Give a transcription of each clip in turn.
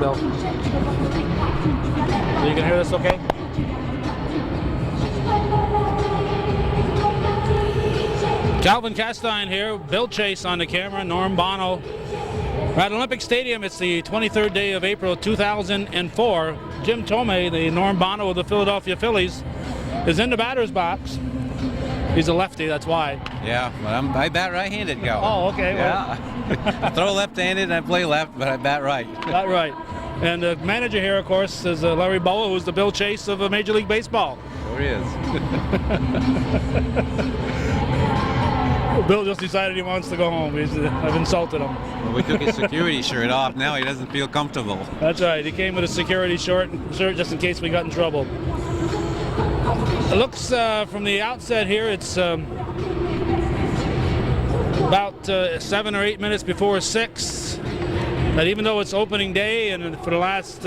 Bill. So you can hear this okay? Calvin Castine here, Bill Chase on the camera, Norm Bono. We're at Olympic Stadium. It's the 23rd day of April 2004. Jim Thome, the Norm Bono of the Philadelphia Phillies, is in the batter's box. He's a lefty, that's why. Yeah, but I bat right-handed, Cal. Oh, okay. Yeah. I throw left-handed and I play left, but I bat right. Bat right. And the manager here, of course, is Larry Bowa, who's the Bill Chase of Major League Baseball. There he is. Bill just decided he wants to go home. I've insulted him. Well, we took his security shirt off. Now he doesn't feel comfortable. That's right. He came with a security shirt just in case we got in trouble. It looks from the outset here, it's about 7 or 8 minutes before 6. But even though it's opening day, and for the last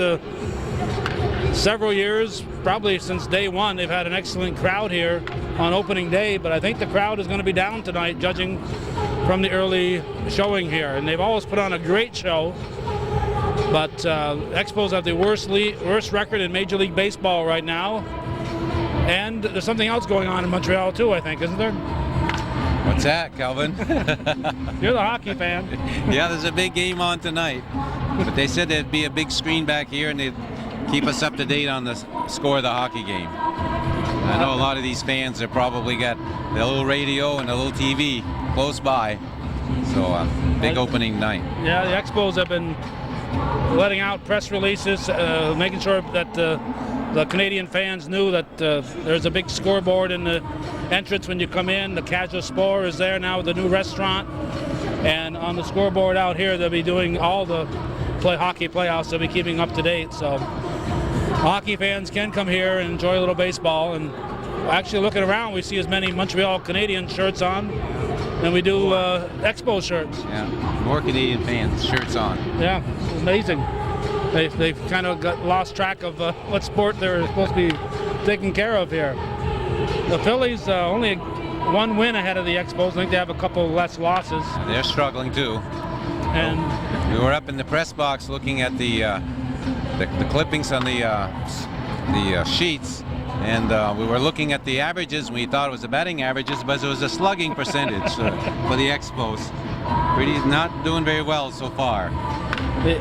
several years, probably since day one, they've had an excellent crowd here on opening day. But I think the crowd is going to be down tonight, judging from the early showing here. And they've always put on a great show. But Expos have the worst record in Major League Baseball right now. And there's something else going on in Montreal too, I think, isn't there? What's that, Calvin? You're the hockey fan. Yeah, there's a big game on tonight. But they said there'd be a big screen back here and they'd keep us up to date on the score of the hockey game. I know a lot of these fans have probably got the little radio and a little TV close by. So big opening night. Yeah, the Expos have been letting out press releases, making sure that the Canadian fans knew that there's a big scoreboard in the entrance when you come in. The Casual Spore is there now with the new restaurant. And on the scoreboard out here, they'll be doing all the hockey playoffs. They'll be keeping up to date. So hockey fans can come here and enjoy a little baseball. And actually looking around, we see as many Montreal Canadian shirts on than we do Expo shirts. Yeah, more Canadian fans shirts on. Yeah, it's amazing. They've kind of lost track of what sport they're supposed to be taking care of here. The Phillies only one win ahead of the Expos. I think they have a couple less losses. They're struggling too. And we were up in the press box looking at the clippings on the sheets, and we were looking at the averages. We thought it was the batting averages, but it was a slugging percentage for the Expos. Really not doing very well so far.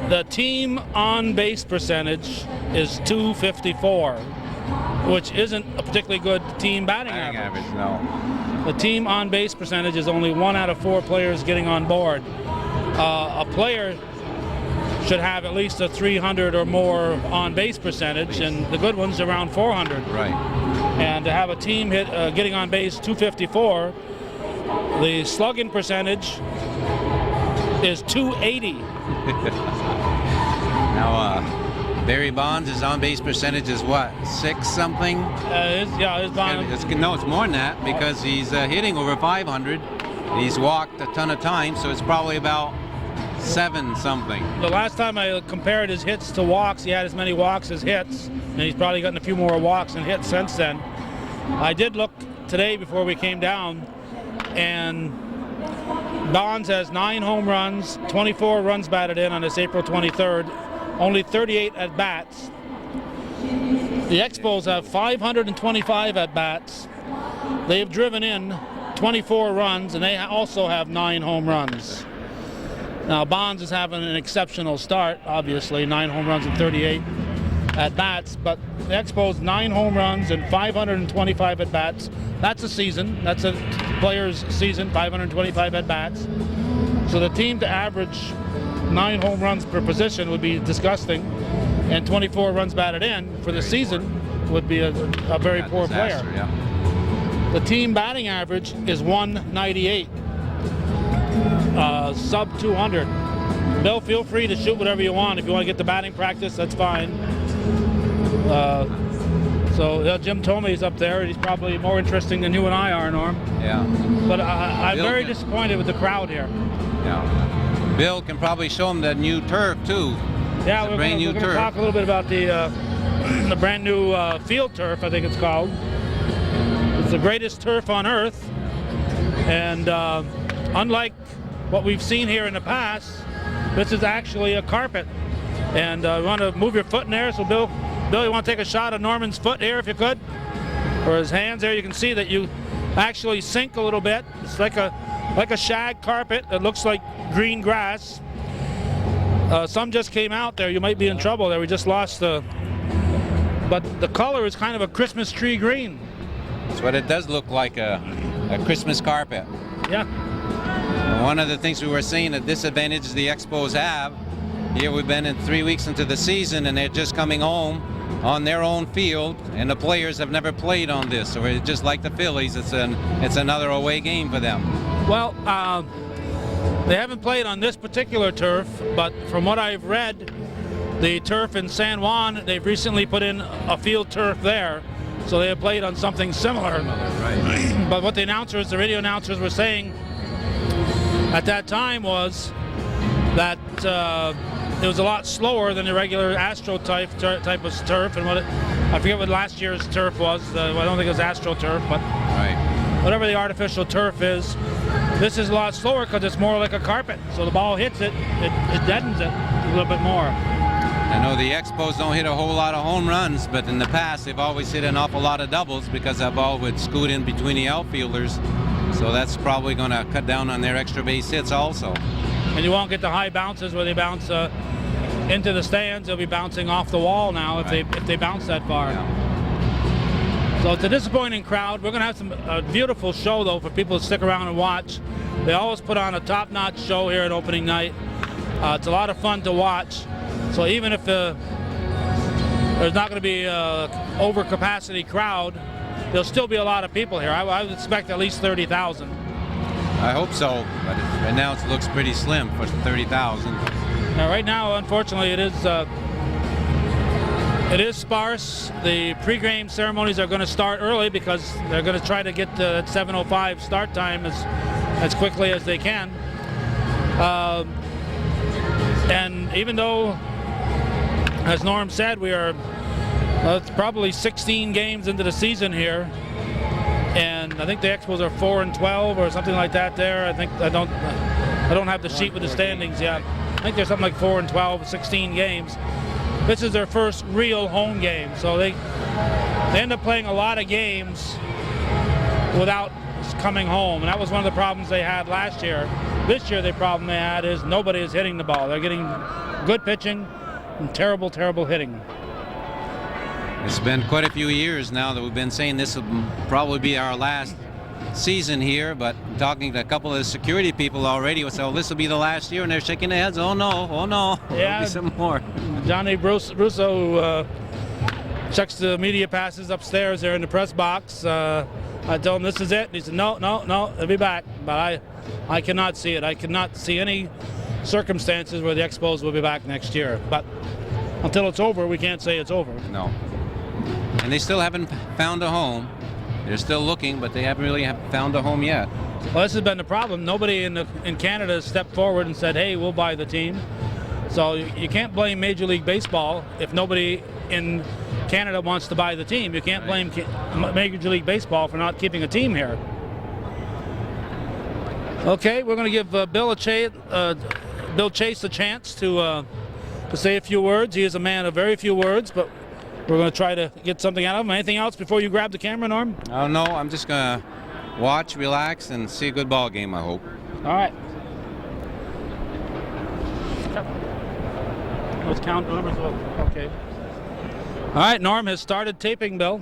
The team on base percentage is .254, which isn't a particularly good team batting average. No. The team on base percentage is only 1 out of 4 players getting on board. A player should have at least a 300 or more on base percentage, and the good ones around 400. Right. And to have a team getting on base .254, the slugging percentage is .280. Now, Barry Bonds' his on-base percentage is what, 6 something? His Bonds. No, it's more than that because he's hitting over 500. He's walked a ton of times, so it's probably about 7 something. The last time I compared his hits to walks, he had as many walks as hits, and he's probably gotten a few more walks and hits since then. I did look today before we came down, and Bonds has 9 home runs, 24 runs batted in on this April 23rd, only 38 at-bats. The Expos have 525 at-bats. They've driven in 24 runs, and they also have 9 home runs. Now, Bonds is having an exceptional start, obviously, 9 home runs and 38 at-bats, but the Expos 9 home runs and 525 at-bats. That's a season. That's a player's season, 525 at-bats. So the team to average 9 home runs per position would be disgusting, and 24 runs batted in for the season would be a very poor player. Yeah. The team batting average is 198, sub 200. Bill, feel free to shoot whatever you want. If you want to get the batting practice, that's fine. So Jim Thome up there, and he's probably more interesting than you and I are, Norm. Yeah. But I'm very disappointed with the crowd here. Yeah. Bill can probably show him that new turf too. Yeah, we're going to talk a little bit about the brand new field turf, I think it's called. It's the greatest turf on earth, and unlike what we've seen here in the past, this is actually a carpet. And you want to move your foot in there. So Bill, you want to take a shot of Norman's foot here if you could, or his hands there. You can see that you actually sink a little bit. It's like a shag carpet. It looks like green grass. Some just came out there. You might be in trouble there. We just lost but the color is kind of a Christmas tree green. That's what it does look like, a Christmas carpet. Yeah. One of the things we were saying, the disadvantages the Expos have, here we've been in 3 weeks into the season and they're just coming home on their own field, and the players have never played on this. So it's just like the Phillies, it's another away game for them. Well, they haven't played on this particular turf, but from what I've read, the turf in San Juan, they've recently put in a field turf there, so they have played on something similar. Right. But what the radio announcers were saying at that time was that it was a lot slower than the regular Astro type of turf, and I forget what last year's turf was. I don't think it was Astro turf, but whatever the artificial turf is, this is a lot slower because it's more like a carpet. So the ball hits it deadens it a little bit more. I know the Expos don't hit a whole lot of home runs, but in the past they've always hit an awful lot of doubles because that ball would scoot in between the outfielders. So that's probably going to cut down on their extra base hits also. And you won't get the high bounces where they bounce into the stands. They'll be bouncing off the wall now if they bounce that far. Yeah. So it's a disappointing crowd. We're going to have a beautiful show though for people to stick around and watch. They always put on a top-notch show here at opening night. It's a lot of fun to watch. So even if there's not going to be an overcapacity crowd, there'll still be a lot of people here. I would expect at least 30,000. I hope so, but right now it looks pretty slim for 30,000. Now, right now, unfortunately, it is sparse. The pre-game ceremonies are going to start early because they're going to try to get the 7:05 start time as quickly as they can. And even though, as Norm said, we are it's probably 16 games into the season here, and I think the Expos are 4-12 or something like that. There, I don't have the sheet with the standings yet. I think there's something like 4-12, 16 games. This is their first real home game, so they end up playing a lot of games without coming home, and that was one of the problems they had last year. This year, the problem they had is nobody is hitting the ball. They're getting good pitching and terrible, terrible hitting. It's been quite a few years now that we've been saying this will probably be our last season here, but talking to a couple of the security people already, we said, oh, this will be the last year, and they're shaking their heads, oh no, there'll be some more. Johnny Russo checks the media passes upstairs there in the press box. I told him this is it, and he said, no, they'll be back, but I cannot see it. I cannot see any circumstances where the Expos will be back next year, but until it's over, we can't say it's over. No. And they still haven't found a home. They're still looking, but they haven't really found a home yet. Well, this has been the problem. Nobody in Canada has stepped forward and said, hey, we'll buy the team. So you can't blame Major League Baseball if nobody in Canada wants to buy the team. You can't blame Major League Baseball for not keeping a team here. Okay, we're going to give Bill Chase a chance to say a few words. He is a man of very few words, but we're going to try to get something out of him. Anything else before you grab the camera, Norm? Oh, no, I'm just going to watch, relax, and see a good ball game, I hope. All right. Let's count the numbers. Okay. All right, Norm has started taping Bill.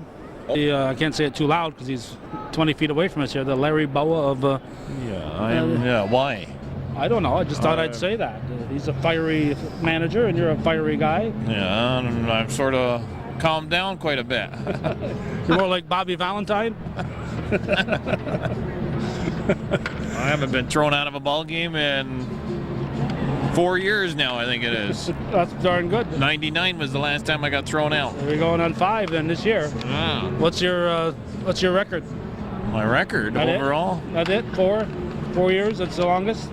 I can't say it too loud because he's 20 feet away from us here. The Larry Boa of... why? I don't know. I just thought I'd say that. He's a fiery manager, and you're a fiery guy. Yeah, and I've sort of calmed down quite a bit. You're more like Bobby Valentine? I haven't been thrown out of a ball game in 4 years now, I think it is. That's darn good. 99 was the last time I got thrown out. We're going on 5 then this year. Yeah. What's your record? My record That overall? That's it? 4 years? That's the longest?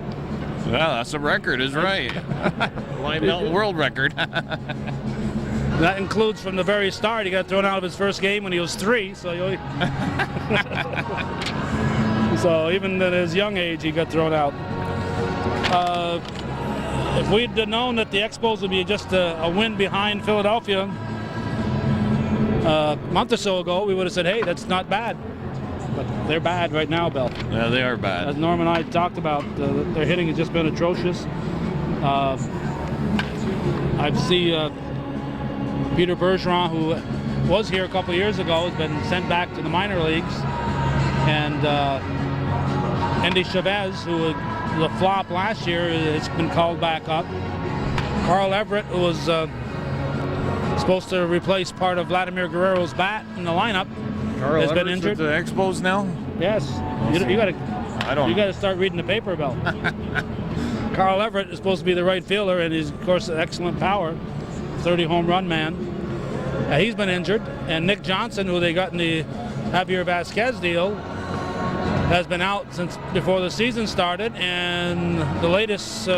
Yeah, that's a record, is right. Line out world record. That includes from the very start. He got thrown out of his first game when he was 3. So so even at his young age, he got thrown out. if we'd have known that the Expos would be just a win behind Philadelphia a month or so ago, we would have said, hey, that's not bad. But they're bad right now, Bill. Yeah, they are bad. As Norm and I talked about, their hitting has just been atrocious. I see Peter Bergeron, who was here a couple years ago, has been sent back to the minor leagues. And Andy Chavez, who was a flop last year, has been called back up. Carl Everett, who was supposed to replace part of Vladimir Guerrero's bat in the lineup, Carl has been Everett's injured. with the Expos now? Yes, you I don't. You got to start reading the paper, Bill. Carl Everett is supposed to be the right fielder, and he's of course excellent power, 30 home run man. He's been injured, and Nick Johnson, who they got in the Javier Vasquez deal, has been out since before the season started, and the latest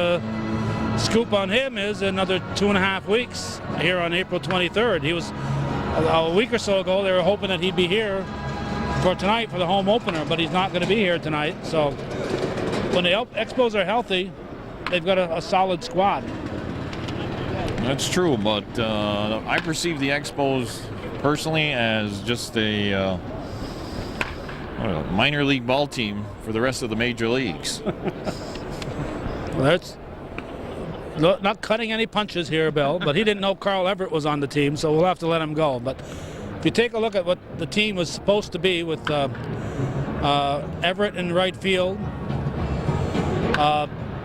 scoop on him is another 2.5 weeks here on April 23rd. He was a week or so ago. They were hoping that he'd be here for tonight for the home opener, but he's not going to be here tonight. So when the Expos are healthy, they've got a solid squad. That's true, but I perceive the Expos personally as just a minor league ball team for the rest of the major leagues. Well, that's not cutting any punches here, Bill, but he didn't know Carl Everett was on the team, so we'll have to let him go. But if you take a look at what the team was supposed to be with Everett in right field,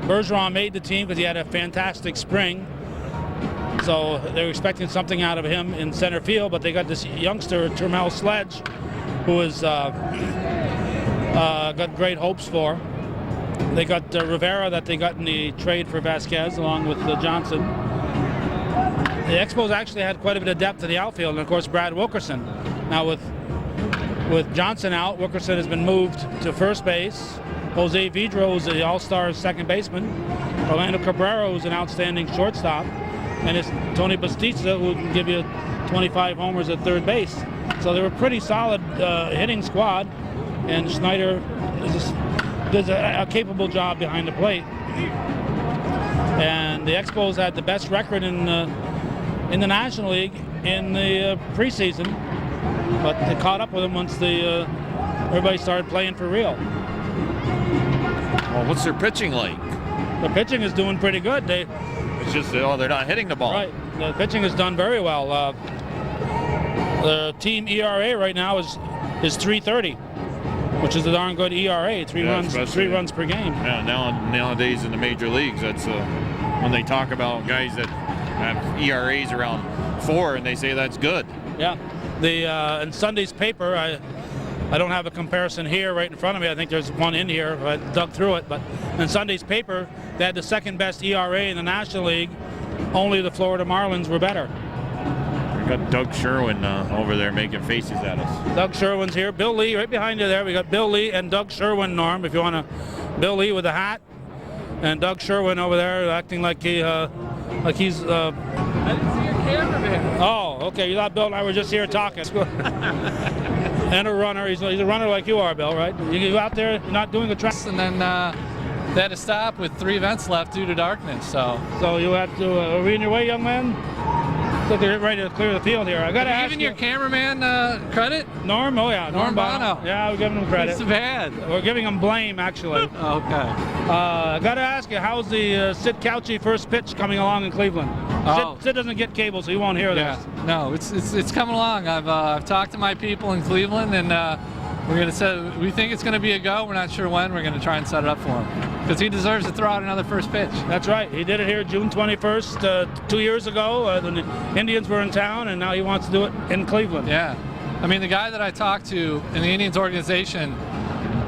Bergeron made the team because he had a fantastic spring. So they were expecting something out of him in center field, but they got this youngster, Termel Sledge, who has got great hopes for. They got Rivera that they got in the trade for Vasquez along with Johnson. The Expos actually had quite a bit of depth to the outfield, and of course Brad Wilkerson. Now with Johnson out, Wilkerson has been moved to first base. Jose Vidro is the all-star second baseman. Orlando Cabrera is an outstanding shortstop. And it's Tony Bastista, who can give you 25 homers at third base. So they were a pretty solid hitting squad, and Schneider does a capable job behind the plate. And the Expos had the best record in the National League in the preseason, but they caught up with them once everybody started playing for real. Well, what's their pitching like? The pitching is doing pretty good. It's just they're not hitting the ball. Right. The pitching has done very well. The team ERA right now is 3.30, which is a darn good ERA. Three runs per game. Yeah. Nowadays in the major leagues, that's when they talk about guys that have ERAs around 4, and they say that's good. Yeah. In Sunday's paper, I don't have a comparison here right in front of me. I think there's one in here. I dug through it. But in Sunday's paper, they had the second best ERA in the National League. Only the Florida Marlins were better. We got Doug Sherwin over there making faces at us. Doug Sherwin's here. Bill Lee right behind you there. We got Bill Lee and Doug Sherwin, Norm, if you want to. Bill Lee with a hat. And Doug Sherwin over there acting like he's... I didn't see your cameraman. Oh, okay. You thought Bill and I were just here talking. And a runner. He's a runner like you are, Bill, right? You go out there, you're not doing a track. And then they had to stop with 3 events left due to darkness. So you have to. Are we in your way, young man? Look, they're ready to clear the field here. I got to ask you. Your cameraman credit? Norm? Oh, yeah. Norm Bono. Yeah, we're giving him credit. It's bad. We're giving him blame, actually. Okay. I got to ask you, how's the Sid Couchy first pitch coming along in Cleveland? Sid doesn't get cable, so he won't hear this. No, it's coming along. I've talked to my people in Cleveland, and we think it's going to be a go. We're not sure when. We're going to try and set it up for him because he deserves to throw out another first pitch. That's right. He did it here June 21st, 2 years ago when the Indians were in town, and now he wants to do it in Cleveland. Yeah. I mean, the guy that I talked to in the Indians organization,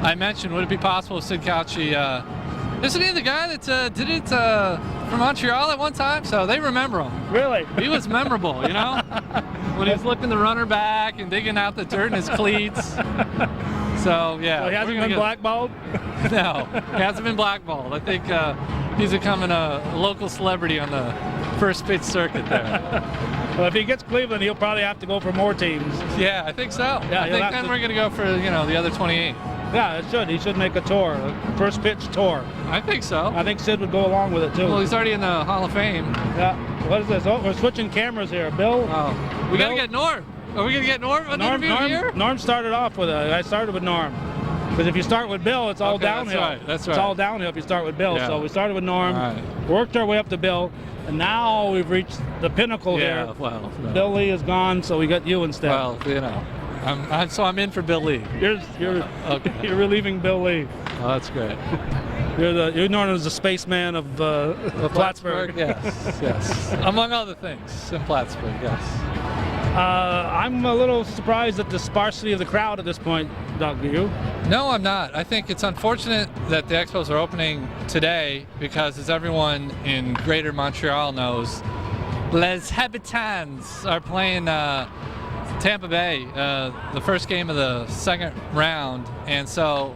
I mentioned, would it be possible if Sid Couchy, isn't he the guy that did it for Montreal at one time? So they remember him. Really? He was memorable, you know? When he was looking the runner back and digging out the dirt in his cleats. So, yeah. So he hasn't been blackballed? No, he hasn't been blackballed. I think he's becoming a local celebrity on the first pitch circuit there. Well, if he gets Cleveland, he'll probably have to go for more teams. Yeah, I think so. Yeah, I think then we're going to go for, the other 28. Yeah, it should. He should make a tour, a first pitch tour. I think so. I think Sid would go along with it too. Well, he's already in the Hall of Fame. Yeah. What is this? Oh, we're switching cameras here. Bill. Oh, we gotta get Norm. Are we gonna get Norm an interview here? Norm started off with I started with Norm. Because if you start with Bill, it's all downhill. That's right. It's all downhill if you start with Bill. Yeah. So we started with Norm, Right. worked our way up to Bill, and now we've reached the pinnacle Yeah, here. well, no. Bill Lee is gone, so we got you instead. Well, you know, I'm in for Bill Lee. You're Okay. you're relieving Bill Lee. Oh, that's great. You're known as the spaceman of Plattsburgh. Yes. Among other things, in Plattsburgh, yes. I'm a little surprised at the sparsity of the crowd at this point, Doug. Are you? No, I'm not. I think it's unfortunate that the Expos are opening today because, as everyone in Greater Montreal knows, Les Habitants are playing Tampa Bay, the first game of the second round. And so,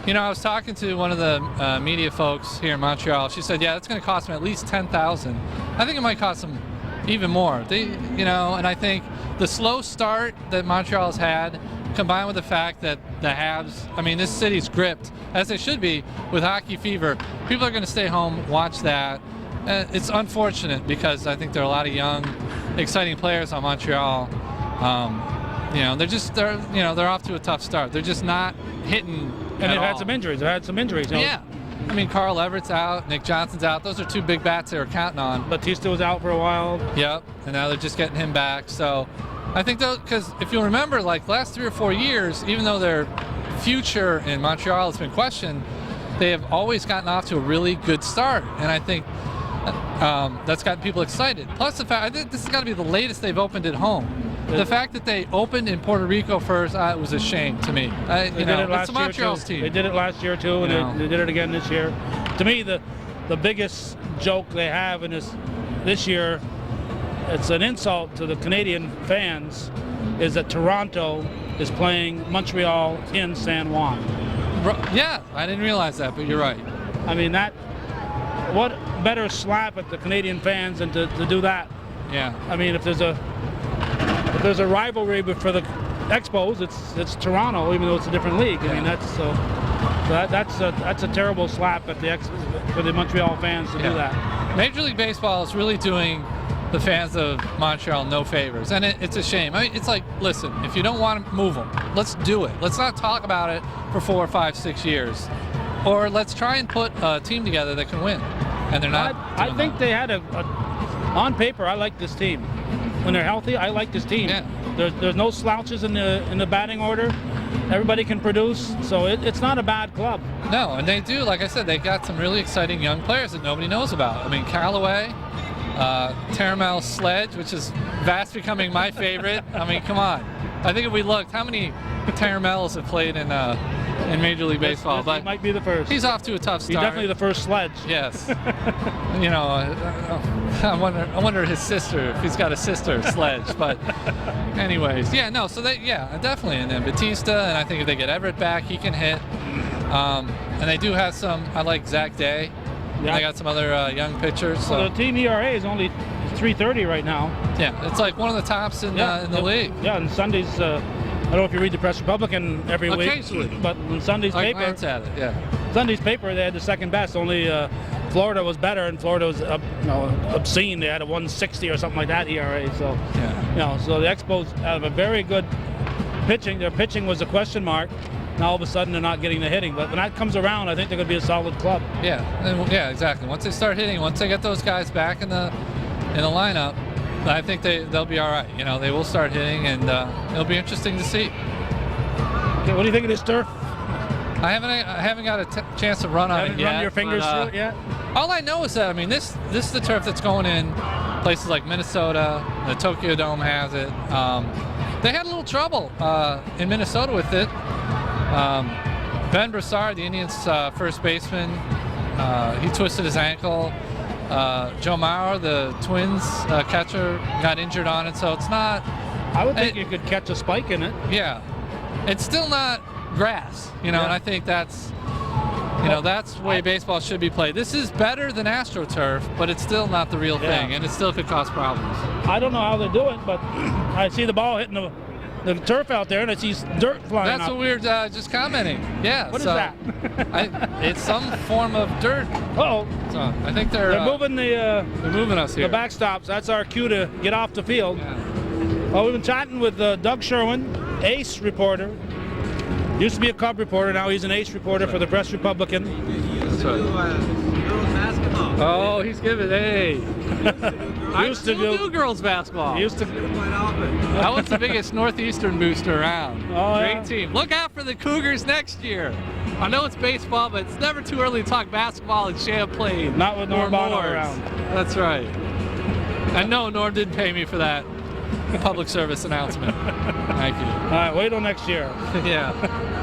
you know, I was talking to one of the media folks here in Montreal. She said, yeah, it's going to cost them at least $10,000. I think it might cost them even more. And I think the slow start that Montreal's had, combined with the fact that the Habs, I mean, this city's gripped, as they should be, with hockey fever. People are going to stay home, watch that. It's unfortunate because I think there are a lot of young, exciting players on Montreal. They're off to a tough start. They're just not hitting. And they've had some injuries. You know? Yeah. I mean, Carl Everett's out, Nick Johnson's out. Those are two big bats they were counting on. Batista was out for a while. Yep, and now they're just getting him back. So I think, because if you remember, like last 3 or 4 years, even though their future in Montreal has been questioned, they have always gotten off to a really good start. And I think that's gotten people excited. Plus the fact, I think this has got to be the latest they've opened at home. The fact that they opened in Puerto Rico first, it was a shame to me. It's Montreal's team. They did it last year too, and they did it again this year. To me, the biggest joke they have in this year, it's an insult to the Canadian fans, is that Toronto is playing Montreal in San Juan. Yeah, I didn't realize that, but you're right. I mean, what better slap at the Canadian fans than to do that? Yeah. I mean, if there's a rivalry for the Expos, it's Toronto, even though it's a different league. Yeah. I mean, that's a terrible slap at for the Montreal fans to do that. Major League Baseball is really doing the fans of Montreal no favors, and it's a shame. I mean, it's like, listen, if you don't want to move them, let's do it. Let's not talk about it for 4, 5, 6 years, or let's try and put a team together that can win. And they're not. I think they had on paper. I like this team. When they're healthy, I like this team. Yeah. There's no slouches in the batting order. Everybody can produce, so it's not a bad club. No, and they do. Like I said, they got some really exciting young players that nobody knows about. I mean, Callaway, Taramel Sledge, which is fast becoming my favorite. I mean, come on. I think if we looked, how many Taramels have played in Major League Baseball? But he might be the first. He's off to a tough start. He's definitely the first Sledge. Yes. I wonder his sister, if he's got a sister, Sledge. But anyways, so definitely. And then Batista, and I think if they get Everett back, he can hit. And they do have I like Zach Day. Yeah. They got some other young pitchers. So. Well, the team ERA is only 3.30 right now. Yeah, it's like one of the tops in the league. Yeah, and Sundays, I don't know if you read the Press Republican every week, but in Sunday's paper, glance at it, yeah. Sunday's paper, they had the second best. Only Florida was better, and Florida was obscene. They had a 160 or something like that ERA. So, so the Expos have a very good pitching. Their pitching was a question mark. Now all of a sudden they're not getting the hitting, but when that comes around, I think they're going to be a solid club. Yeah, exactly. Once they start hitting, once they get those guys back in the lineup, I think they'll be all right. They will start hitting, and it'll be interesting to see. Okay, what do you think of this turf? I haven't got a chance to run on it yet. Run your fingers through it yet? All I know is that this is the turf that's going in places like Minnesota. The Tokyo Dome has it. They had a little trouble in Minnesota with it. Ben Brassard, the Indians' first baseman, he twisted his ankle. Joe Mauer, the Twins catcher, got injured on it, so it's not. I would think you could catch a spike in it. Yeah, it's still not grass, and I think that's, that's the way baseball should be played. This is better than AstroTurf, but it's still not the real thing, and it still could cause problems. I don't know how they do it, but I see the ball hitting the turf out there and I see dirt flying That's up. what we were just commenting. Yeah. What is so that? it's some form of dirt. Uh-oh. So I think they're moving they're moving us here. the backstops. That's our cue to get off the field. Yeah. Well, we've been chatting with Doug Sherwin, Ace reporter. Used to be a Cub reporter, now he's an Ace reporter for the Press Republican. That's right. Oh, he's giving. Hey. I Used to still do girls basketball. He used to. That was the biggest Northeastern booster around. Oh, Great yeah. team. Look out for the Cougars next year. I know it's baseball, but it's never too early to talk basketball in Champlain. Not with Norm or Bono Moores. around. That's right. And no, Norm didn't pay me for that public service announcement. Thank you. All right, wait till next year. Yeah.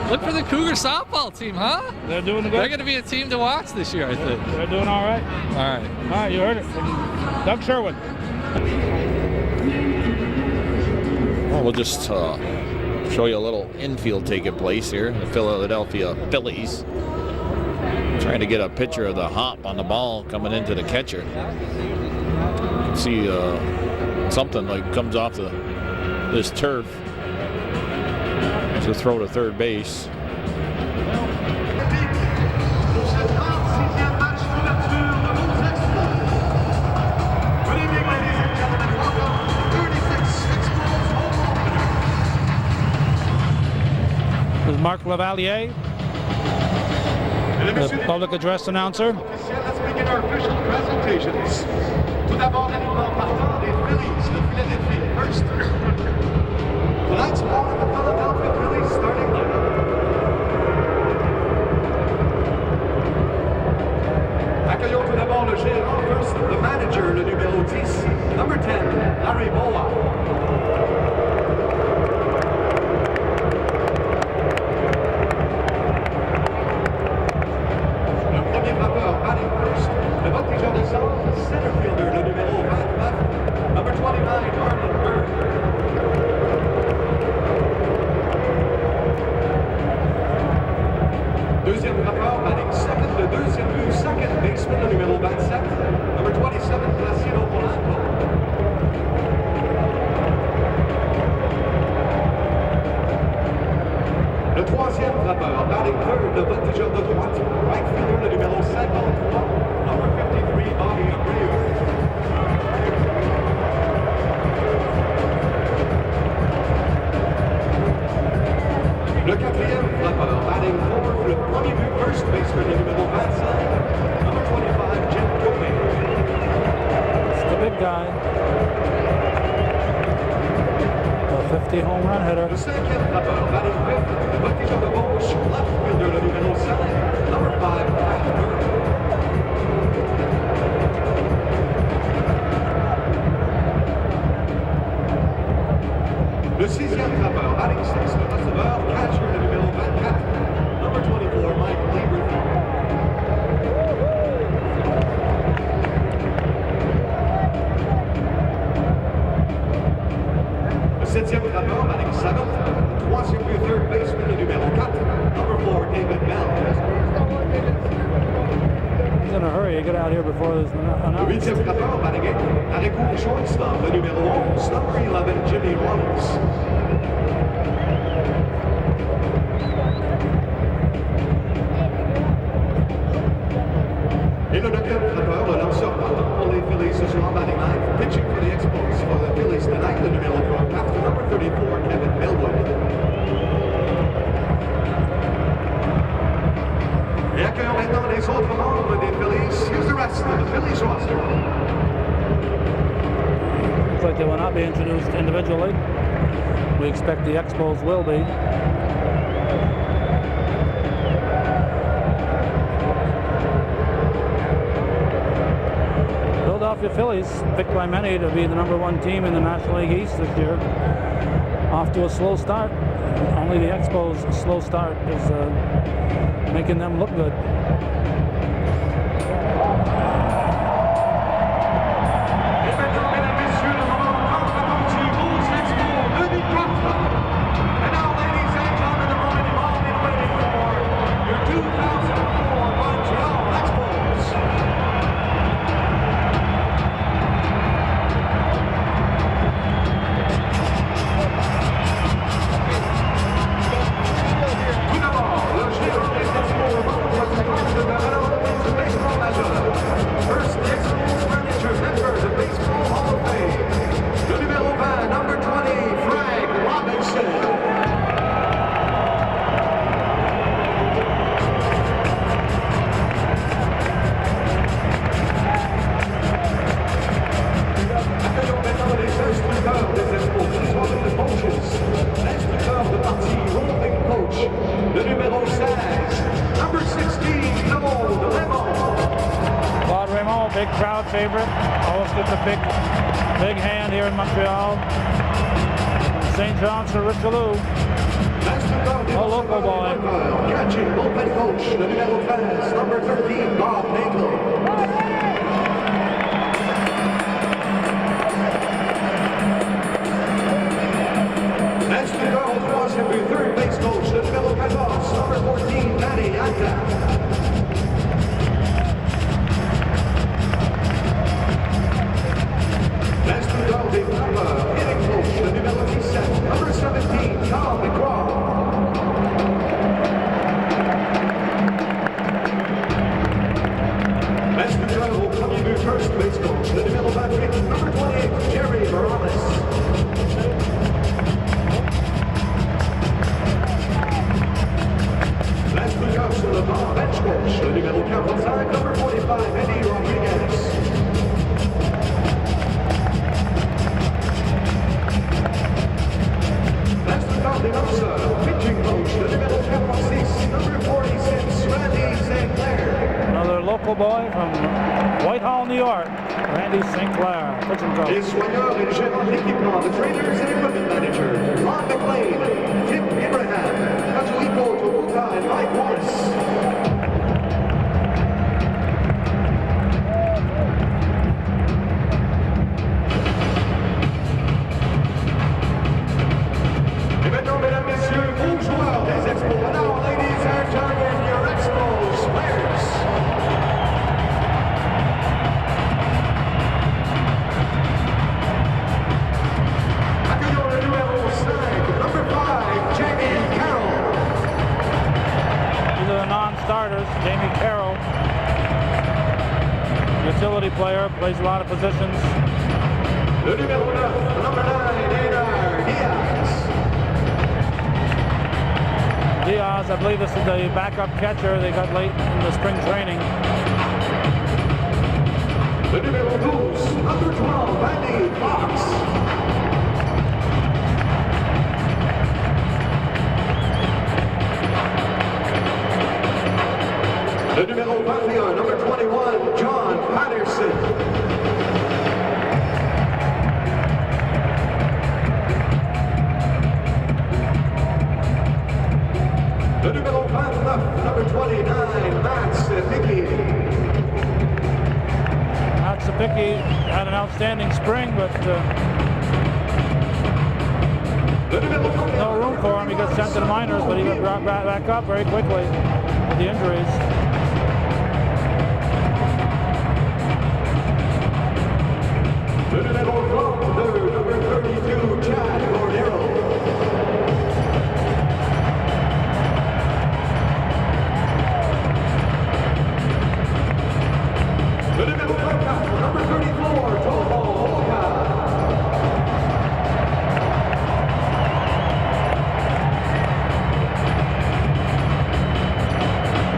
Look for the Cougar softball team, huh? They're doing the They're good. going to be a team to watch this year, I think. They're doing all right. All right. All right, you heard it from Doug Sherwin. Well, we'll just show you a little infield taking place here. The Philadelphia Phillies trying to get a picture of the hop on the ball coming into the catcher. You can see something like comes off this turf to throw to third base. This is Marc Lavalier, the public address announcer. Let's begin our official presentations. Tout d'abord, l'animal partant des Phillies, the Philadelphia first. Tonight's ball of the Philadelphia Phillies starting lineup. Accueillons tout d'abord le gérant first, the manager, le numéro 10, number 10, Larry Boa. Le voltigeur de centre, center fielder, le numéro 29, number 29, Arnold Bird. Deuxième frappeur, batting second, le deuxième but, second baseman, le numéro 27, number 27, Placido Polanco. Le troisième frappeur, batting third, le voltigeur de droite, right fielder, le numéro 53, number 53, Bobby Abreu. Le quatrième frappeur, batting fourth, le premier but, first baseman, le numéro 25, number 25, Jim Covey. It's the big guy. A 50 home run hitter. Le cinquième frappeur, batting fifth, le voltigeur de gauche, left fielder, le numéro 5, number 5, Pat Burke. Le sixième frappeur, batting sixth, le receveur, catcher, le numéro 24, number 24, Mike Lieberman. Le septième frappeur, batting seventh, le troisième but, third baseman, le numéro 4, number 4, David Bell. He's in a hurry to get out here before this Le announcement. huitième frappeur, batting eighth, arrière-court shortstop, le numéro 11, number 11, Jimmy Rollins. Et le neuvième frappeur, le lanceur partant pour les Phillies ce soir, batting ninth, pitching for the Expos for the Phillies tonight, le numéro 34, number 34, Kevin Millwood. Et accueillons maintenant les autres membres des Phillies. Here's the rest of the Phillies roster. Looks like they will not be introduced individually. We expect the Expos will be. Philadelphia Phillies, picked by many to be the #1 team in the National League East this year. Off to a slow start. Only the Expos' slow start is making them look good. Et maintenant, mesdames, messieurs, le moment contre aux Expos 2004. And now, ladies and gentlemen, the moment you've all been waiting for, your 2004 Montreal Expos. big crowd favorite. Always gets a big hand here in Montreal. St. John's to Richelieu. A local boy. Catching bullpen coach, the numero 10, number 13, Bob Nagel. Next to go to Washington, third base coach, the numero 14, number 14, Matty Anta. Next to go to Tampa, hitting coach, the numero 7, number 17, Tom McGraw. Next to go coming to first base coach, the numero 5, number 28, Jerry Morales. Last week out to the bench coach, the numero 45, number 45, Eddie Rodriguez. Last week out the pitching coach, the numero 6, number 46, Randy St. Clair. Another local boy from Whitehall, New York, Randy St. Clair, pitching coach. Espanol and General Equipment, the trainers and equipment manager, Ron McLean, Tim Abraham, Cajulipo, Tobuta, and Mike Morris. Et maintenant, mesdames, messieurs, bons joueurs des Expos. And now, ladies and gentlemen, your Expos players. Accueillons le numéro 5, number 5, Jamie Carroll. These are the non-starters. Jamie Carroll, utility player, plays a lot of positions. Le numéro 9, number 9, Edgar Diaz. Diaz, I believe this is the backup catcher they got late in the spring training. Le numéro 12, number 12, Andy Fox. Le numéro 21, number 21, John Patterson. Le numéro 29, number 29, Matt Sapicki. Matt Sapicki had an outstanding spring, but Le numéro 31, no room for him. He got sent to the minors, but he got brought back up very quickly with the injuries. le numéro 32, number 32, Chad Cordero. Le numéro 24, number 34, Tomo Oka.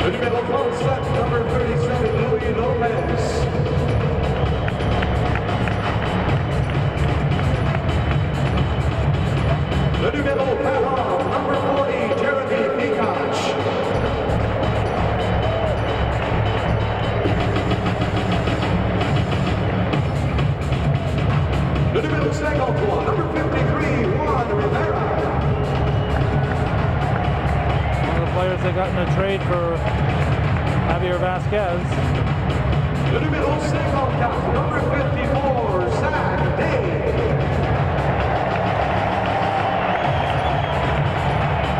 Le numéro 37, number 37, Louis Lopez. Le numéro 40, number 40, Jeremy Peacock. Le numéro 53, number 53, Juan Rivera. One of the players they got in a trade for Javier Vasquez. Le numéro 54, number 54, Zach Day.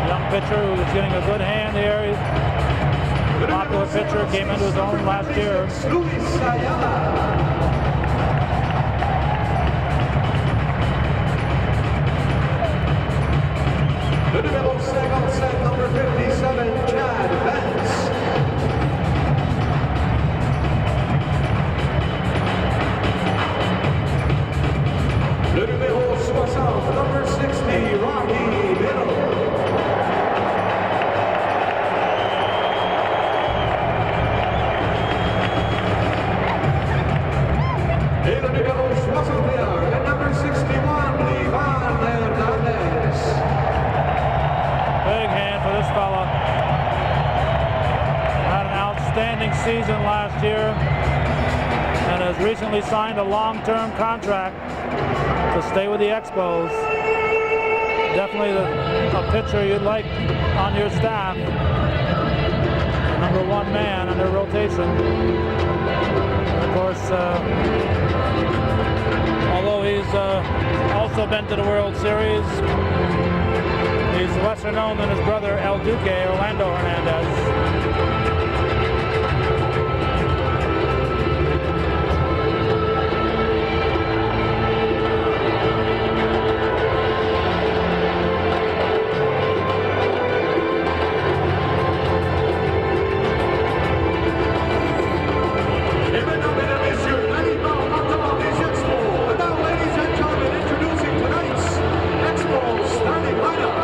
Young pitcher who was getting a good hand here. He's a popular pitcher, came into his own last year. Luis Ayala. Le numéro 57, number 57, Chad Vance. Le numéro 60, number 60, Rocky Biddle. Et le numéro 61, and number 61, Ivan Hernandez. Big hand for this fella. Had an outstanding season last year. and has recently signed a long-term contract to stay with the Expos. Definitely a pitcher you'd like on your staff. Number one man under rotation. And of course, although he's also been to the World Series, he's lesser known than his brother El Duque, Orlando Hernandez. Et maintenant, mesdames, messieurs, l'animal maintenant des Expos. And now, ladies and gentlemen, introducing tonight's Expos starting lineup.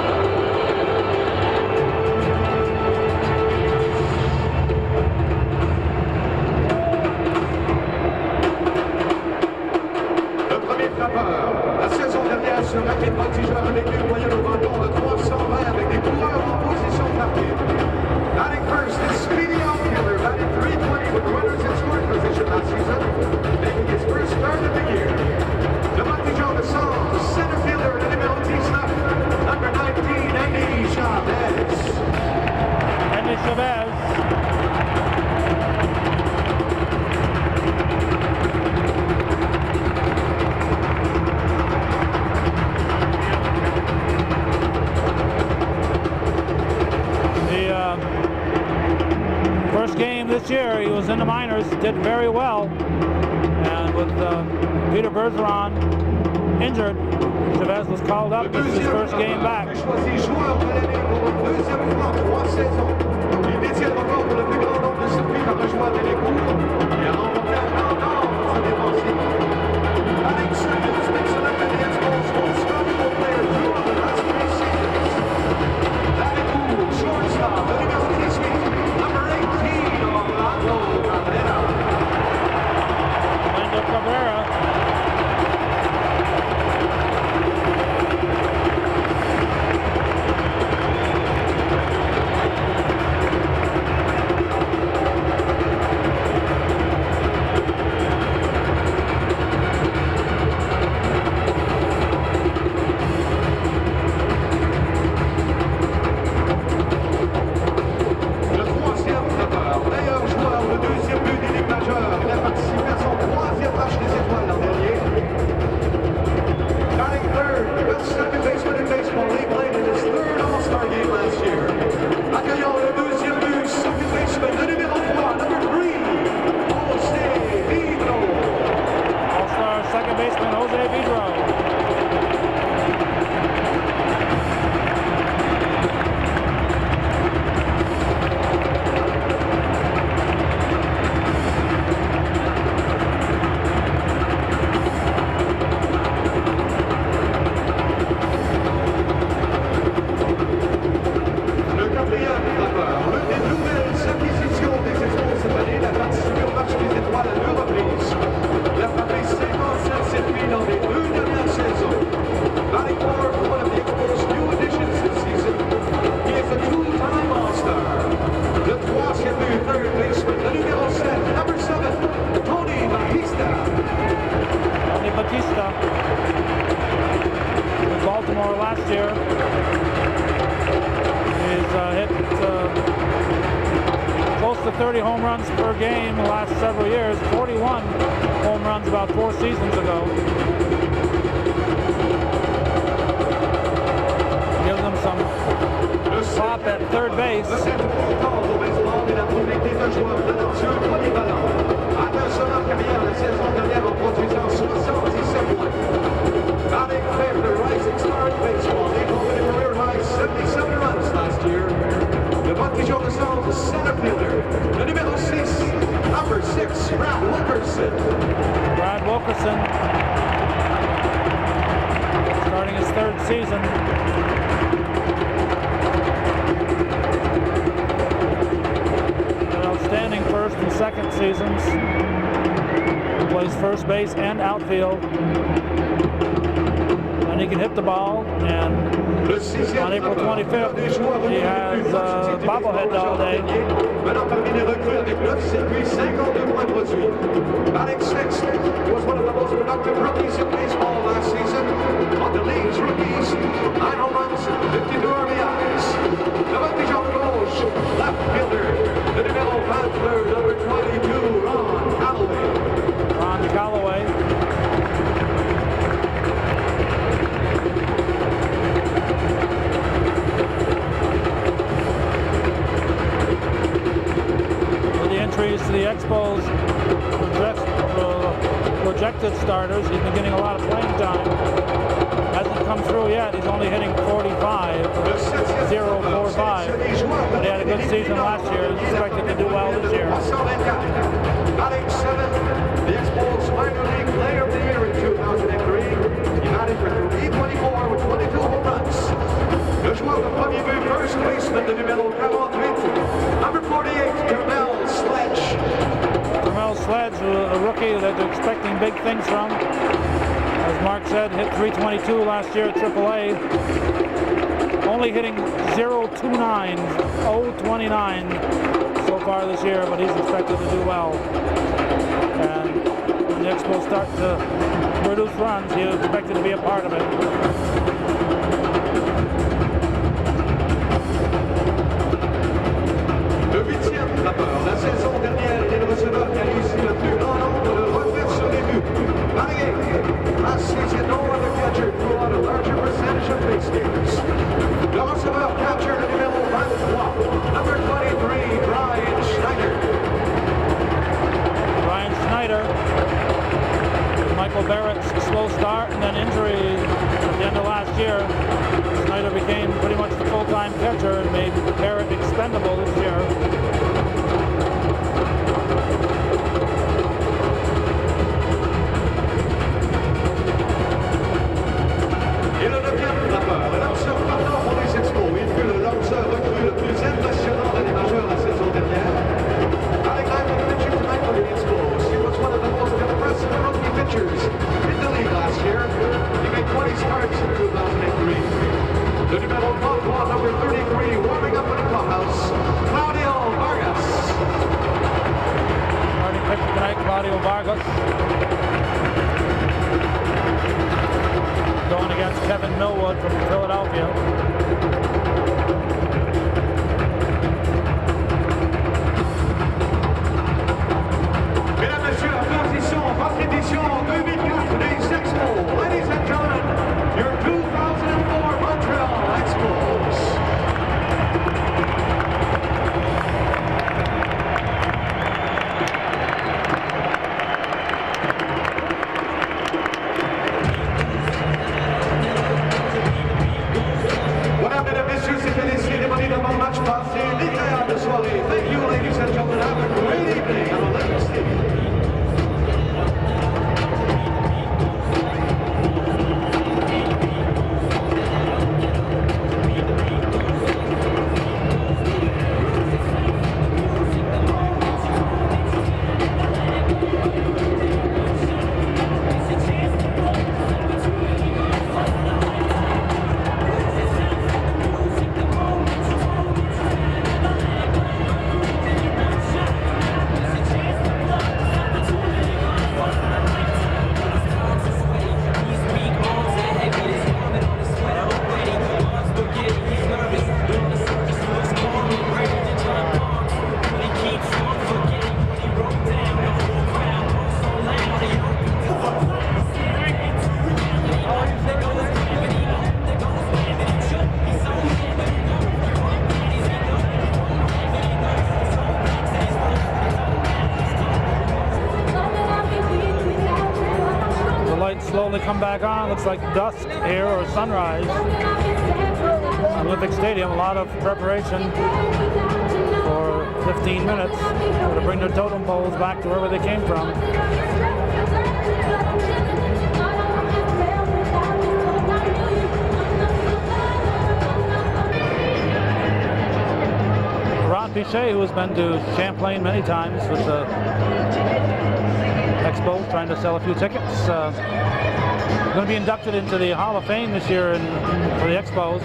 Le premier frappeur, la saison dernière, ce rapide voltigeur avec une moyenne au bâton de 320 avec des coureurs en position de rapide. Batting first is speedy outfielder, batting 320 with runners in scoring position last season, making his first start of the year. Le voltigeur de centre, center fielder, le numéro 19, number 19, Andy Chavez. Andy Chavez. First game this year, he was in the minors, did very well. And with Peter Bergeron injured, Chavez was called up. This is his first game back. Choisi joueur de l'année pour une deuxième fois en 3 saisons. Il détient le record pour le plus grand nombre de circuits par un joueur de l'écoute. Il a remporté un grand nombre pour sa défensive. Batting second has been selected the Expos' most valuable player throughout the last 3 seasons. Batting cool, shortstop, the numéro 18, number 18, Orlando Cabrera. Orlando Cabrera. Le troisième frappeur, meilleur joueur, le deuxième but des Ligues majeures. Il a participé à son 3e match des étoiles l'an dernier. Batting third, the best second baseman in baseball. He played in his third All-Star game last year. Accueillons le deuxième but, second baseman, le numéro 3, number 3, Jose Vidro. All-Star second baseman Jose Vidro. Le quatrième frappeur, l'une des nouvelles acquisitions des Expos cette année, il a participé au match des étoiles à 2 reprises. Il a frappé 57 circuits dans les 2 dernières saisons. Batting fourth, one of the Expos' new additions this season. He is a two-time All-Star. Le troisième but, third baseman, le numéro 7, number 7, Tony Batista. Tony Batista. With Baltimore last year. He's hit close to 30 home runs per game the last several years. 41 home runs about 4 seasons ago. Gives them some pop at third base. Le centre important au baseball, il a prouvé que les joueurs talentueux polyvalents. Attention en carrière la saison dernière en produisant 77 points. Batting fifth, the rising star in baseball. He opened a career high 77 runs last year. Le voltigeur de centre, center fielder. Le numéro 6, number 6, Brad Wilkerson. Brad Wilkerson, starting his 3rd season. An outstanding 1st and 2nd seasons. Plays first base and outfield. And he can hit the ball, and On April 25th, he has bobblehead all day. Maintenant parmi les recrues avec 9 circuits, 52 points produits. Alex Six was one of the most productive rookies in baseball last season. On the league's rookies, 9 home runs, 52 RBIs. Devant les jambes gauche, left fielder, le numéro 22, number 22, Ron Calloway. Ron Calloway. Entries to the Expos projected starters. He's been getting a lot of playing time. Hasn't come through yet. He's only hitting 45, 0.45. But he had a good season last year. He's expected to do well this year. Batting 7th, the Expos minor league player of the year in 2003. He batted for 324 with 22 home runs. Le joueur de premier but, first baseman, le numéro 48, number 48, Carmel Sledge. Carmel Sledge, a rookie that they're expecting big things from. As Mark said, hit 322 last year at AAA. Only hitting 0.29 so far this year, but he's expected to do well. And when the Expos start to produce runs, he's expected to be a part of it. Le 8e frappeur. La saison dernière, il est le receveur qui a réussi le plus grand nombre de refaits sur les buts. Barrier. Last season, no other catcher threw out a larger percentage of base stealers. Le receveur catcher, le numéro 23, number 23, Brian Schneider. Brian Schneider. Michael Barrett's slow start and then injury at the end of last year. Schneider became pretty much the full-time catcher and made Barrett expendable this year. Et le 9e frappeur, le lanceur partant pour les Expos. Il fut le lanceur recru le plus impressionnant de les majeurs la saison dernière. Avec la pitcher tonight for the Expos, he was one of the most impressive rookie pitchers in the league last year. He made 20 starts in 2003. The numéro 33, number 33, warming up in the clubhouse, Claudio Vargas. Starting pitcher tonight, Claudio Vargas. Going against Kevin Millwood from Philadelphia. Mesdames, Messieurs, attention, votre édition 2004 des Expos. Ladies and gentlemen, your 2004 Montreal Expos. Voilà, mesdames, messieurs, c'était les cérémonies d'avant-match passé. L'agréable soirée. Thank you, ladies and gentlemen. Have a great evening at Olympic Stadium. Slowly come back on. Looks like dusk here or sunrise. Olympic Stadium, a lot of preparation for 15 minutes to bring their totem poles back to wherever they came from. Ron Pichet, who has been to Champlain many times with the Expos, trying to sell a few tickets. going to be inducted into the Hall of Fame this year for the Expos.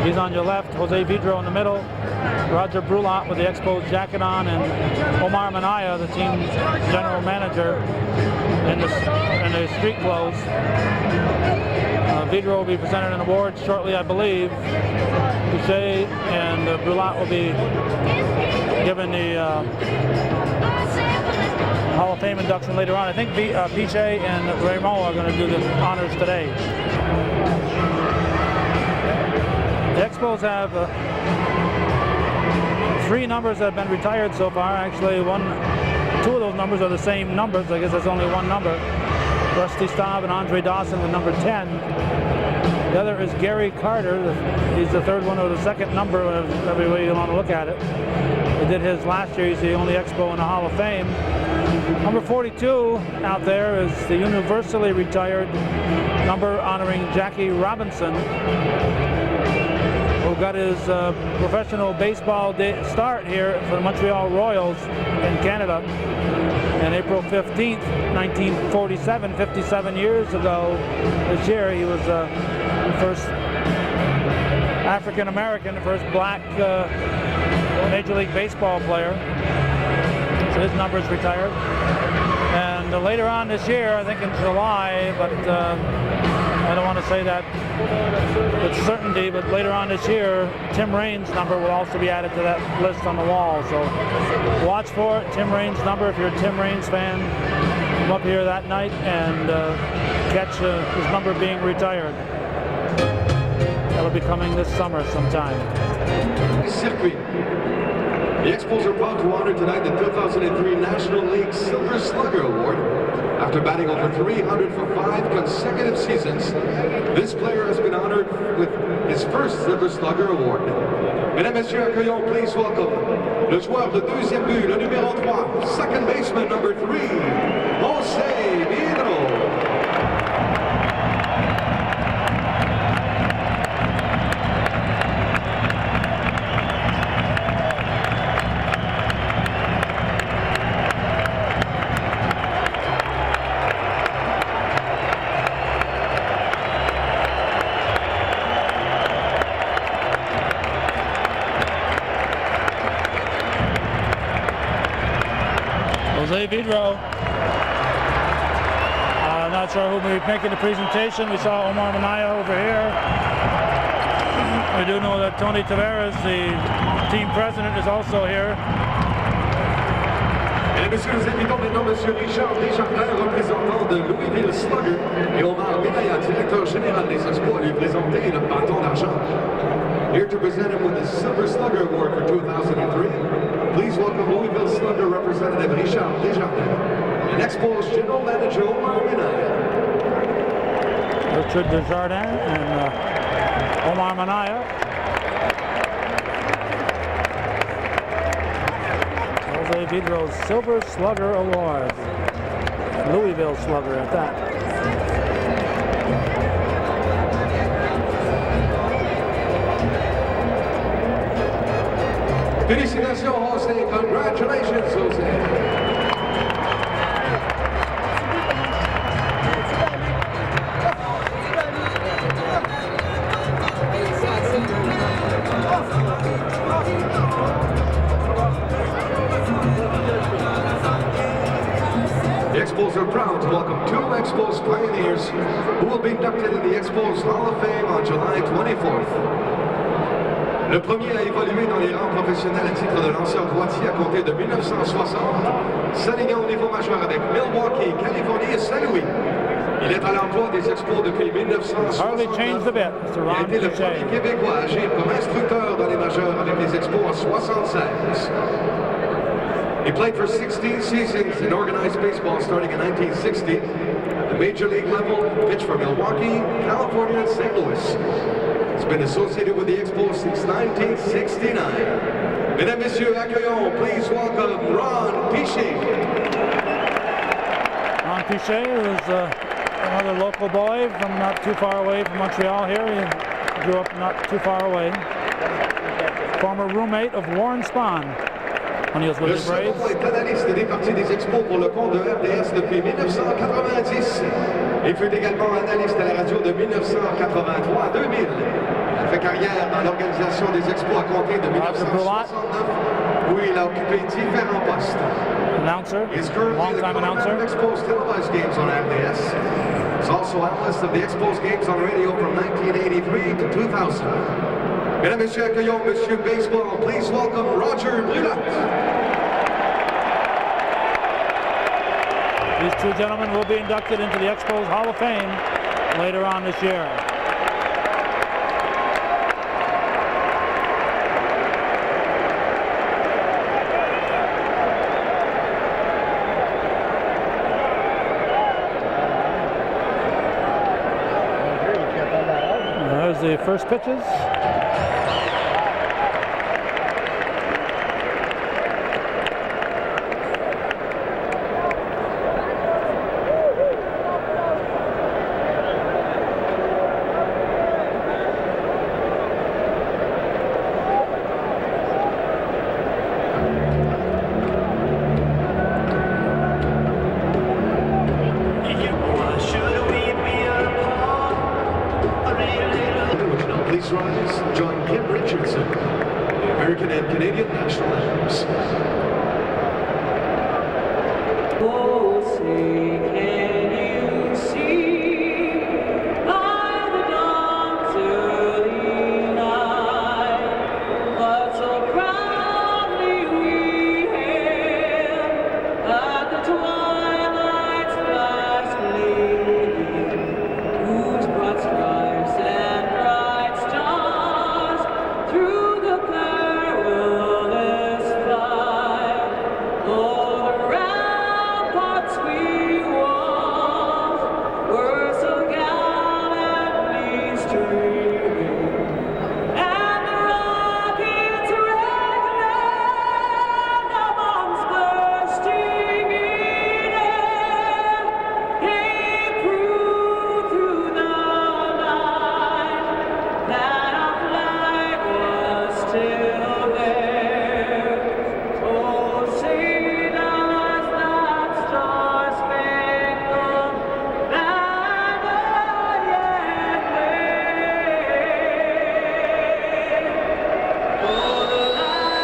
He's on your left, Jose Vidro in the middle, Roger Brulot with the Expos jacket on, and Omar Minaya, the team general manager, in the street clothes. Vidro will be presented an award shortly, I believe. Piché and Brulot will be given the Hall of Fame induction later on. I think Piché and Raymond are going to do the honors today. The Expos have 3 numbers that have been retired so far. Actually, 2 of those numbers are the same numbers. I guess that's only one number. Rusty Staub and Andre Dawson with number 10. The other is Gary Carter. He's the 3rd one or the 2nd number, every way you want to look at it. He did his last year. He's the only Expo in the Hall of Fame. Number 42 out there is the universally retired number honoring Jackie Robinson, who got his professional baseball start here for the Montreal Royals in Canada on April 15th, 1947, 57 years ago this year. He was the first African-American, the first black Major League Baseball player. So his number is retired. And later on this year, I think in July, but I don't want to say that with certainty, but later on this year, Tim Raines' number will also be added to that list on the wall. So watch for it, Tim Raines' number. If you're a Tim Raines fan, come up here that night and catch his number being retired. That'll be coming this summer sometime. Circuit. The Expos are proud to honor tonight the 2003 National League Silver Slugger Award. After batting over 300 for 5 consecutive seasons, this player has been honored with his first Silver Slugger Award. Mesdames, Messieurs, accueillons, please welcome le joueur de deuxième but, le numéro 3, second baseman number 3, Jose Vidro. Jose Vidro. I'm not sure who will be making the presentation. We saw Omar Minaya over here. We do know that Tony Tavares, the team president, is also here. Et messieurs, nous invitons maintenant monsieur Richard Desjardins, représentant de Louisville Slugger, et Omar Minaya, directeur général des Expos, à lui présenter le bâton d'argent. Here to present him with the Silver Slugger Award for 2003, please welcome Louisville Slugger representative Richard Desjardins and Expos General Manager Omar Minaya. Richard Desjardins and Omar Minaya. Jose Vidro's Silver Slugger Award. Louisville Slugger at that. Félicitations, Jose. Congratulations, Jose. The Expos are proud to welcome 2 Expos pioneers who will be inducted in the Expos Hall of Fame on July 24th. Le premier a évolué dans les rangs professionnels à titre de lanceur droitier à compter de 1960, s'alignant au niveau majeur avec Milwaukee, Californie et Saint-Louis. Il est à l'emploi des Expos depuis 1960. Il a été le premier Québécois à agir comme instructeur dans les majeurs avec les Expos en 1976. He played for 16 seasons in organized baseball starting in 1960. At the major league level, pitched for Milwaukee, California, and St. Louis. He's been associated with the Expos since 1969. Mesdames, Messieurs, accueillons, please welcome Ron Piché. Ron Piché is another local boy from not too far away from Montreal here. He grew up not too far away. Former roommate of Warren Spahn when he was with the Braves. Le second est analyste des parties des Expos pour le compte de RDS depuis 1990. Il fut également analyste à la radio de 1983 à 2000. Il a fait carrière dans l'organisation des Expos à compter de 1969, où il a occupé différents postes. Announcer, He's currently the long-time cameraman announcer. of Expos televised games on RDS. He's also analyst of the Expos games on radio from 1983 to 2000. Mesdames et messieurs, accueillons Monsieur Baseball. Please welcome Roger Brulat. These two gentlemen will be inducted into the Expos Hall of Fame later on this year. There's the first pitches. Please rise, join Kim Richardson, the American and Canadian national anthems. Oh, say, can you see by the dawn's early light what so proudly we hailed at the twilight's last gleaming, whose broad stripes and bright stars through the perilous fight over ramparts we walked were so gallantly streaming, and the rocket's red glare the bombs bursting in air came through the night that our flag was still there. Oh, say does that star-spangled banner yet wave? Oh, the land of the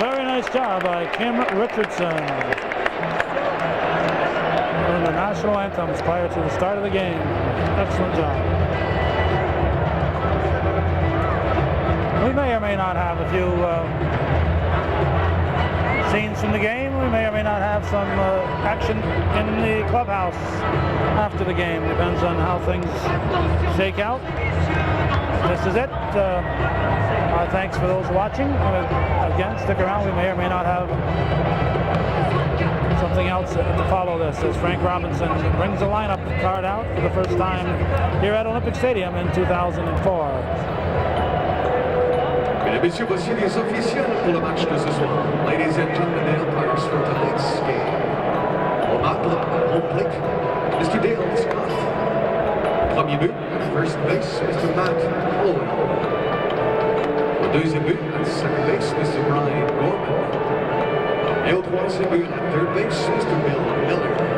Very nice job by Kim Richardson. One of the national anthems prior to the start of the game. Excellent job. We may or may not have a few scenes from the game. We may or may not have some action in the clubhouse after the game. Depends on how things shake out. This is it. Our thanks for those watching. Again, stick around. We may or may not have something else to follow this as Frank Robinson brings the lineup card out for the first time here at Olympic Stadium in 2004. Mesdames et messieurs, voici les officiels pour le match de ce soir. Ladies and gentlemen, the umpires for tonight's game. On Atlas, home plate, Mr. Dale Scott. Premier but, first base, Mr. Matt Holloway. Au deuxième but, at second base, Mr. Brian Gorman. Et au troisième but, at third base, Mr. Bill Miller.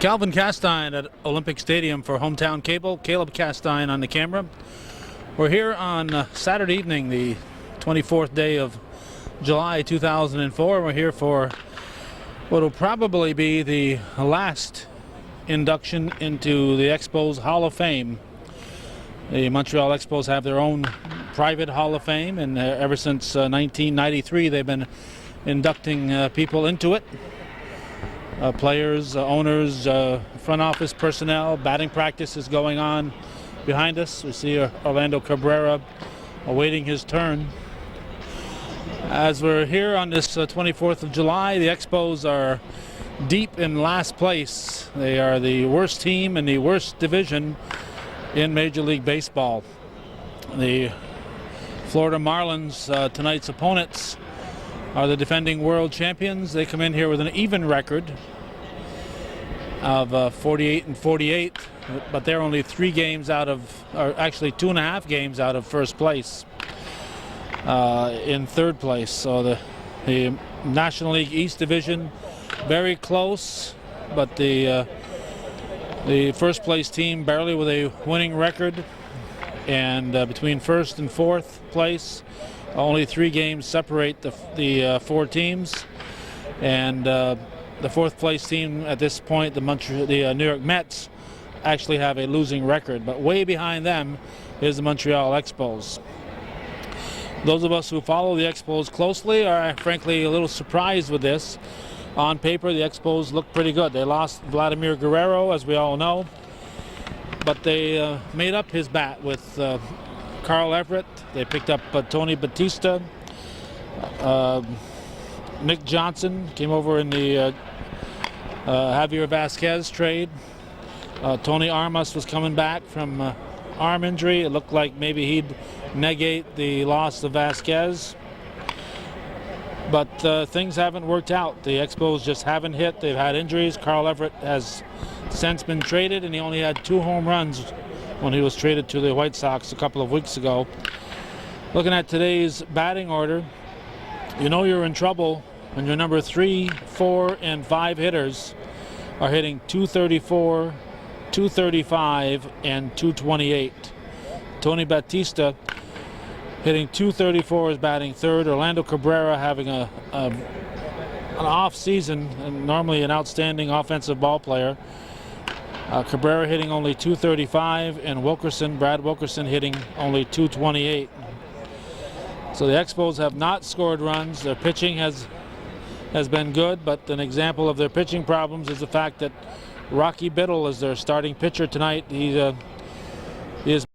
Calvin Castine at Olympic Stadium for Hometown Cable. Caleb Castine on the camera. We're here on Saturday evening, the 24th day of July 2004. We're here for what will probably be the last induction into the Expos Hall of Fame. The Montreal Expos have their own private Hall of Fame, and ever since 1993 they've been inducting people into it. Players, owners, front office personnel. Batting practice is going on behind us. We see Orlando Cabrera awaiting his turn. As we're here on this 24th of July, the Expos are deep in last place. They are the worst team in the worst division in Major League Baseball. The Florida Marlins, tonight's opponents, are the defending world champions. They come in here with an even record of 48 and 48, but they're only 3 games out of, or actually 2.5 games out of first place, in third place. So the National League East Division, very close, but the first place team barely with a winning record, and between first and fourth place, only 3 games separate the 4 teams, and the fourth place team at this point, the New York Mets, actually have a losing record, but way behind them is the Montreal Expos. Those of us who follow the Expos closely are frankly a little surprised with this. On paper, the Expos look pretty good. They lost Vladimir Guerrero, as we all know, but they made up his bat with Carl Everett. They picked up Tony Batista. Nick Johnson came over in the Javier Vasquez trade. Tony Armas was coming back from arm injury. It looked like maybe he'd negate the loss of Vasquez. But things haven't worked out. The Expos just haven't hit. They've had injuries. Carl Everett has since been traded, and he only had 2 home runs when he was traded to the White Sox a couple of weeks ago. Looking at today's batting order, you know you're in trouble when your number 3, 4, and 5 hitters are hitting 234, 235, and 228. Tony Batista hitting 234 is batting third. Orlando Cabrera having an off season and normally an outstanding offensive ball player. Cabrera hitting only 235, and Brad Wilkerson hitting only 228. So the Expos have not scored runs. Their pitching has been good, but an example of their pitching problems is the fact that Rocky Biddle is their starting pitcher tonight. He is